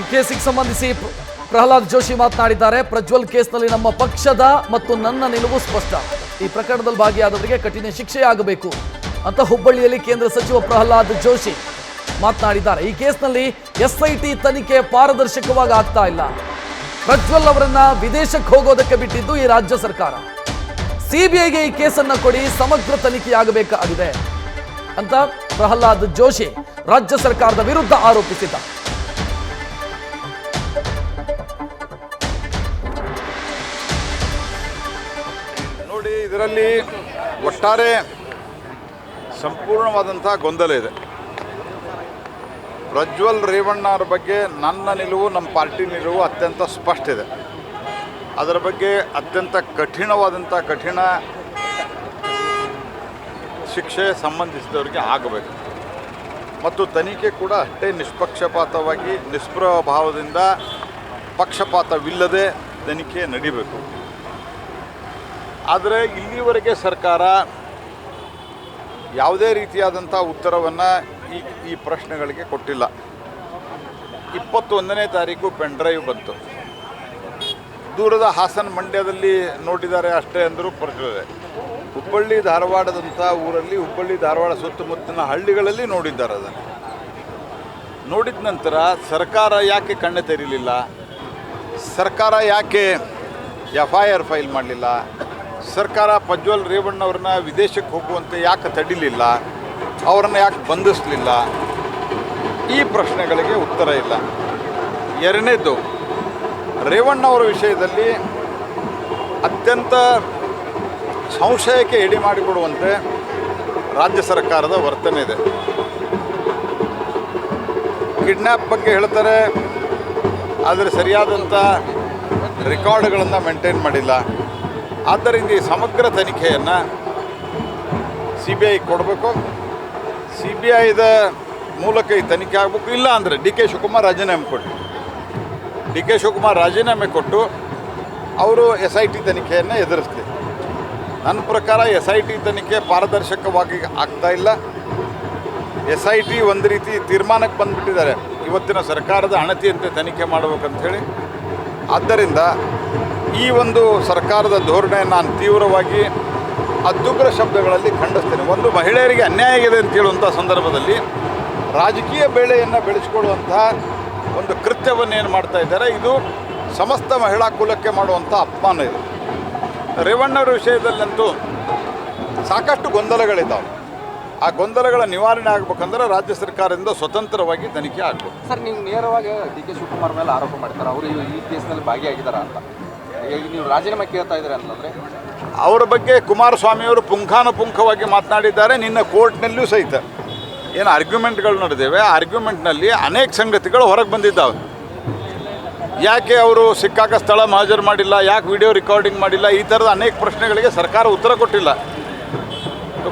ಈ ಕೇಸಿಗೆ ಸಂಬಂಧಿಸಿ ಪ್ರಹ್ಲಾದ್ ಜೋಶಿ ಮಾತನಾಡಿದ್ದಾರೆ. ಪ್ರಜ್ವಲ್ ಕೇಸ್ನಲ್ಲಿ ನಮ್ಮ ಪಕ್ಷದ ಮತ್ತು ನನ್ನ ನಿಲುವು ಸ್ಪಷ್ಟ. ಈ ಪ್ರಕರಣದಲ್ಲಿ ಭಾಗಿಯಾದವರಿಗೆ ಕಠಿಣ ಶಿಕ್ಷೆಯಾಗಬೇಕು ಅಂತ ಹುಬ್ಬಳ್ಳಿಯಲ್ಲಿ ಕೇಂದ್ರ ಸಚಿವ ಪ್ರಹ್ಲಾದ್ ಜೋಶಿ ಮಾತನಾಡಿದ್ದಾರೆ. ಈ ಕೇಸ್ನಲ್ಲಿ ಎಸ್ಐಟಿ ತನಿಖೆ ಪಾರದರ್ಶಕವಾಗಿ ಆಗ್ತಾ ಇಲ್ಲ. ಪ್ರಜ್ವಲ್ ಅವರನ್ನ ವಿದೇಶಕ್ಕೆ ಹೋಗೋದಕ್ಕೆ ಬಿಟ್ಟಿದ್ದು ಈ ರಾಜ್ಯ ಸರ್ಕಾರ. ಸಿಬಿಐಗೆ ಈ ಕೇಸನ್ನ ಕೊಡಿ, ಸಮಗ್ರ ತನಿಖೆಯಾಗಬೇಕಾಗಿದೆ ಅಂತ ಪ್ರಹ್ಲಾದ್ ಜೋಶಿ ರಾಜ್ಯ ಸರ್ಕಾರದ ವಿರುದ್ಧ ಆರೋಪಿಸಿದ್ದಾರೆ. ನೋಡಿ, ಇದರಲ್ಲಿ ಒಟ್ಟಾರೆ ಸಂಪೂರ್ಣವಾದಂಥ ಗೊಂದಲ ಇದೆ. ಪ್ರಜ್ವಲ್ ರೇವಣ್ಣ ಅವರ ಬಗ್ಗೆ ನನ್ನ ನಿಲುವು, ನಮ್ಮ ಪಾರ್ಟಿ ನಿಲುವು ಅತ್ಯಂತ ಸ್ಪಷ್ಟ ಇದೆ. ಅದರ ಬಗ್ಗೆ ಅತ್ಯಂತ ಕಠಿಣ ಶಿಕ್ಷೆ ಸಂಬಂಧಿಸಿದವರಿಗೆ ಆಗಬೇಕು ಮತ್ತು ತನಿಖೆ ಕೂಡ ಅಷ್ಟೇ ನಿಷ್ಪಕ್ಷಪಾತವಾಗಿ, ನಿಷ್ಪ್ರಭಾವದಿಂದ, ಪಕ್ಷಪಾತವಿಲ್ಲದೆ ತನಿಖೆ ನಡೀಬೇಕು. ಆದರೆ ಇಲ್ಲಿವರೆಗೆ ಸರ್ಕಾರ ಯಾವುದೇ ರೀತಿಯಾದಂಥ ಉತ್ತರವನ್ನು ಈ ಪ್ರಶ್ನೆಗಳಿಗೆ ಕೊಟ್ಟಿಲ್ಲ. 21ನೇ ತಾರೀಕು ಪೆನ್ಡ್ರೈವ್ ಬಂತು. ದೂರದ ಹಾಸನ, ಮಂಡ್ಯದಲ್ಲಿ ನೋಡಿದ್ದಾರೆ ಅಷ್ಟೇ ಅಂದರೂ ಪರವಾಗಿಲ್ಲ. ಹುಬ್ಬಳ್ಳಿ ಧಾರವಾಡದಂಥ ಊರಲ್ಲಿ, ಹುಬ್ಬಳ್ಳಿ ಧಾರವಾಡ ಸುತ್ತಮುತ್ತಲಿನ ಹಳ್ಳಿಗಳಲ್ಲಿ ನೋಡಿದ್ದಾರೆ. ಅದನ್ನು ನೋಡಿದ ನಂತರ ಸರ್ಕಾರ ಯಾಕೆ ಕಣ್ಣು ತೆರೀಲಿಲ್ಲ? ಸರ್ಕಾರ ಯಾಕೆ FIR ಫೈಲ್ ಮಾಡಲಿಲ್ಲ? ಸರ್ಕಾರ ಪ್ರಜ್ವಲ್ ರೇವಣ್ಣವ್ರನ್ನ ವಿದೇಶಕ್ಕೆ ಹೋಗುವಂತೆ ಯಾಕೆ ತಡಿಲಿಲ್ಲ? ಅವರನ್ನು ಯಾಕೆ ಬಂಧಿಸಲಿಲ್ಲ? ಈ ಪ್ರಶ್ನೆಗಳಿಗೆ ಉತ್ತರ ಇಲ್ಲ. ಎರಡನೇದು, ರೇವಣ್ಣವರ ವಿಷಯದಲ್ಲಿ ಅತ್ಯಂತ ಸಂಶಯಕ್ಕೆ ಎಡೆ ಮಾಡಿಕೊಡುವಂತೆ ರಾಜ್ಯ ಸರ್ಕಾರದ ವರ್ತನೆ ಇದೆ. ಕಿಡ್ನ್ಯಾಪ್ ಬಗ್ಗೆ ಹೇಳ್ತಾರೆ, ಆದರೆ ಸರಿಯಾದಂಥ ರೆಕಾರ್ಡ್ಗಳನ್ನು ಮೇಂಟೈನ್ ಮಾಡಿಲ್ಲ. ಆದ್ದರಿಂದ ಈ ಸಮಗ್ರ ತನಿಖೆಯನ್ನು CBI ಕೊಡಬೇಕು. CBIದ ಮೂಲಕ ಈ ತನಿಖೆ ಆಗಬೇಕು. ಇಲ್ಲ ಅಂದರೆ DK ಶಿವಕುಮಾರ್ ರಾಜೀನಾಮೆ ಕೊಟ್ಟು ಅವರು SIT ತನಿಖೆಯನ್ನು ಎದುರಿಸಲಿ. ನನ್ನ ಪ್ರಕಾರ SIT ತನಿಖೆ ಪಾರದರ್ಶಕವಾಗಿ ಆಗ್ತಾ ಇಲ್ಲ. SIT ಒಂದು ರೀತಿ ತೀರ್ಮಾನಕ್ಕೆ ಬಂದುಬಿಟ್ಟಿದ್ದಾರೆ, ಇವತ್ತಿನ ಸರ್ಕಾರದ ಅಣತಿಯಂತೆ ತನಿಖೆ ಮಾಡಬೇಕಂಥೇಳಿ. ಆದ್ದರಿಂದ ಈ ಒಂದು ಸರ್ಕಾರದ ಧೋರಣೆ ನಾನು ತೀವ್ರವಾಗಿ ಅತ್ಯುಗ್ರ ಶಬ್ದಗಳಲ್ಲಿ ಖಂಡಿಸ್ತೇನೆ. ಒಂದು, ಮಹಿಳೆಯರಿಗೆ ಅನ್ಯಾಯ ಆಗಿದೆ ಅಂತ ಹೇಳುವಂಥ ಸಂದರ್ಭದಲ್ಲಿ ರಾಜಕೀಯ ಬೇಳೆಯನ್ನು ಬೆಳೆಸಿಕೊಳ್ಳುವಂಥ ಒಂದು ಕೃತ್ಯವನ್ನೇನು ಮಾಡ್ತಾ ಇದ್ದಾರೆ, ಇದು ಸಮಸ್ತ ಮಹಿಳಾ ಕುಲಕ್ಕೆ ಮಾಡುವಂಥ ಅಪಮಾನ ಇದು. ರೇವಣ್ಣವರ ವಿಷಯದಲ್ಲಂತೂ ಸಾಕಷ್ಟು ಗೊಂದಲಗಳಿದ್ದಾವೆ. ಆ ಗೊಂದಲಗಳ ನಿವಾರಣೆ ಆಗಬೇಕಂದ್ರೆ ರಾಜ್ಯ ಸರ್ಕಾರದಿಂದ ಸ್ವತಂತ್ರವಾಗಿ ತನಿಖೆ ಆಗಬೇಕು. ಸರ್, ನೀವು ನೇರವಾಗಿ DK ಶಿವಕುಮಾರ್ ಮೇಲೆ ಆರೋಪ ಮಾಡ್ತಾರೆ, ಅವರು ಈ ಕೇಸ್ನಲ್ಲಿ ಭಾಗಿಯಾಗಿದ್ದಾರಾ ಅಂತ. ಈಗ ನೀವು ರಾಜೀನಾಮೆ ಕೇಳ್ತಾ ಇದ್ದೀರಾ ಅಂತಂದರೆ ಅವರ ಬಗ್ಗೆ ಕುಮಾರಸ್ವಾಮಿಯವರು ಪುಂಖಾನುಪುಂಖವಾಗಿ ಮಾತನಾಡಿದ್ದಾರೆ. ನಿನ್ನ ಕೋರ್ಟ್ನಲ್ಲಿಯೂ ಸಹಿತ ಏನು ಆರ್ಗ್ಯುಮೆಂಟ್ಗಳು ನಡೆದಿವೆ, ಆ ಆರ್ಗ್ಯುಮೆಂಟ್ನಲ್ಲಿ ಅನೇಕ ಸಂಗತಿಗಳು ಹೊರಗೆ ಬಂದಿದ್ದಾವೆ. ಯಾಕೆ ಅವರು ಸಿಕ್ಕಾಗ ಸ್ಥಳ ಹಾಜರು ಮಾಡಿಲ್ಲ, ಯಾಕೆ ವಿಡಿಯೋ ರೆಕಾರ್ಡಿಂಗ್ ಮಾಡಿಲ್ಲ, ಈ ಥರದ ಅನೇಕ ಪ್ರಶ್ನೆಗಳಿಗೆ ಸರ್ಕಾರ ಉತ್ತರ ಕೊಟ್ಟಿಲ್ಲ.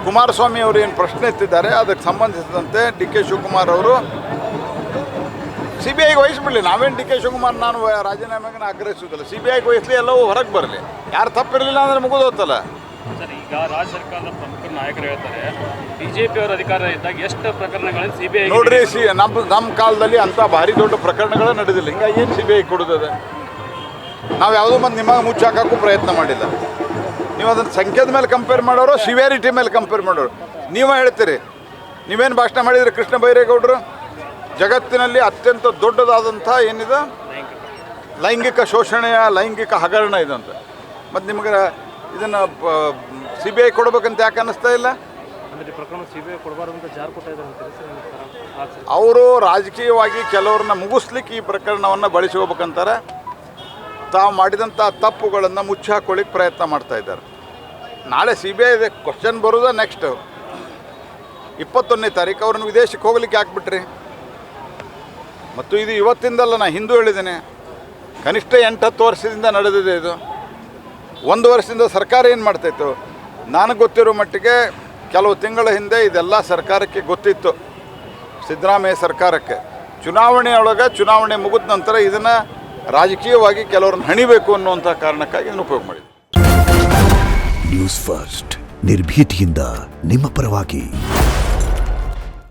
ಕುಮಾರಸ್ವಾಮಿ ಅವರು ಏನು ಪ್ರಶ್ನೆ ಎತ್ತಿದ್ದಾರೆ ಅದಕ್ಕೆ ಸಂಬಂಧಿಸಿದಂತೆ DK ಶಿವಕುಮಾರ್ ಅವರು CBIಗೆ ವಹಿಸ್ಬಿಡಲಿ. ನಾವೇನು DK ಶಿವಕುಮಾರ್ ನಾನು ರಾಜೀನಾಮೆಗೆ ಆಗ್ರಹಿಸೋದಿಲ್ಲ. CBIಗೆ ವಹಿಸಲಿ, ಎಲ್ಲವೂ ಹೊರಗೆ ಬರಲಿ. ಯಾರು ತಪ್ಪಿರಲಿಲ್ಲ ಅಂದರೆ ಮುಗಿದೋತ್ತಲ್ಲ. ಸರ್, ಈಗ ರಾಜ್ಯ ಸರ್ಕಾರದ ಪ್ರಮುಖ ನಾಯಕರು ಹೇಳ್ತಾರೆ, BJP ಅವರ ಅಧಿಕಾರ ಇದ್ದಾಗ ಎಷ್ಟು ಪ್ರಕರಣಗಳಲ್ಲಿ CBI ನೋಡ್ರಿ, ನಮ್ಮ ಕಾಲದಲ್ಲಿ ಅಂಥ ಭಾರಿ ದೊಡ್ಡ ಪ್ರಕರಣಗಳೇ ನಡೆದಿಲ್ಲ. ಹಿಂಗಾಗಿ ಏನು CBI ಕೊಡೋದದೆ? ನಾವು ಯಾವುದೋ ಮಂದಿ ನಿಮಗೆ ಮುಚ್ಚಾಕಕ್ಕೂ ಪ್ರಯತ್ನ ಮಾಡಿಲ್ಲ. ನೀವು ಅದನ್ನು ಸಂಖ್ಯೆದ ಮೇಲೆ ಕಂಪೇರ್ ಮಾಡೋರು, ಸಿವಿಯಾರಿಟಿ ಮೇಲೆ ಕಂಪೇರ್ ಮಾಡೋರು. ನೀವೇ ಹೇಳ್ತೀರಿ, ನೀವೇನು ಭಾಷಣ ಮಾಡಿದ್ರಿ ಕೃಷ್ಣ ಬೈರೇಗೌಡರು? ಜಗತ್ತಿನಲ್ಲಿ ಅತ್ಯಂತ ದೊಡ್ಡದಾದಂಥ ಏನಿದೆ ಲೈಂಗಿಕ ಶೋಷಣೆಯ, ಲೈಂಗಿಕ ಹಗರಣ ಇದಂತ. ಮತ್ತು ನಿಮಗೆ ಇದನ್ನು CBI ಕೊಡಬೇಕಂತ ಯಾಕೆ ಅನ್ನಿಸ್ತಾ ಇಲ್ಲ? ಅವರು ರಾಜಕೀಯವಾಗಿ ಕೆಲವ್ರನ್ನ ಮುಗಿಸ್ಲಿಕ್ಕೆ ಈ ಪ್ರಕರಣವನ್ನು ಬಳಸ್ಕೋಬೇಕಂತಾರೆ. ತಾವು ಮಾಡಿದಂಥ ತಪ್ಪುಗಳನ್ನು ಮುಚ್ಚಿ ಹಾಕೊಳ್ಳಿಕ್ಕೆ ಪ್ರಯತ್ನ ಮಾಡ್ತಾ ಇದ್ದಾರೆ. ನಾಳೆ CBI ಇದೆ, ಕ್ವಶನ್ ಬರೋದ ನೆಕ್ಸ್ಟ್ 21ನೇ ತಾರೀಕು ಅವ್ರನ್ನ ವಿದೇಶಕ್ಕೆ ಹೋಗ್ಲಿಕ್ಕೆ ಹಾಕ್ಬಿಟ್ರಿ. ಮತ್ತು ಇದು ಇವತ್ತಿಂದಲ್ಲ, ನಾನು ಹಿಂದೂ ಹೇಳಿದ್ದೇನೆ, ಕನಿಷ್ಠ 8-10 ವರ್ಷದಿಂದ ನಡೆದಿದೆ ಇದು. 1 ವರ್ಷದಿಂದ ಸರ್ಕಾರ ಏನು ಮಾಡ್ತಾಯಿತ್ತು? ನನಗೆ ಗೊತ್ತಿರೋ ಮಟ್ಟಿಗೆ ಕೆಲವು ತಿಂಗಳ ಹಿಂದೆ ಇದೆಲ್ಲ ಸರ್ಕಾರಕ್ಕೆ ಗೊತ್ತಿತ್ತು, ಸಿದ್ದರಾಮಯ್ಯ ಸರ್ಕಾರಕ್ಕೆ. ಚುನಾವಣೆ ಮುಗಿದ ನಂತರ ಇದನ್ನು ರಾಜಕೀಯವಾಗಿ ಕೆಲವ್ರನ್ನ ಹಣಿಬೇಕು ಅನ್ನುವಂಥ ಕಾರಣಕ್ಕಾಗಿ ಇದನ್ನು ಉಪಯೋಗ ಮಾಡಿದೆ. ನ್ಯೂಸ್ ಫಸ್ಟ್, ನಿರ್ಭೀತಿಯಿಂದ ನಿಮ್ಮ ಪರವಾಗಿ.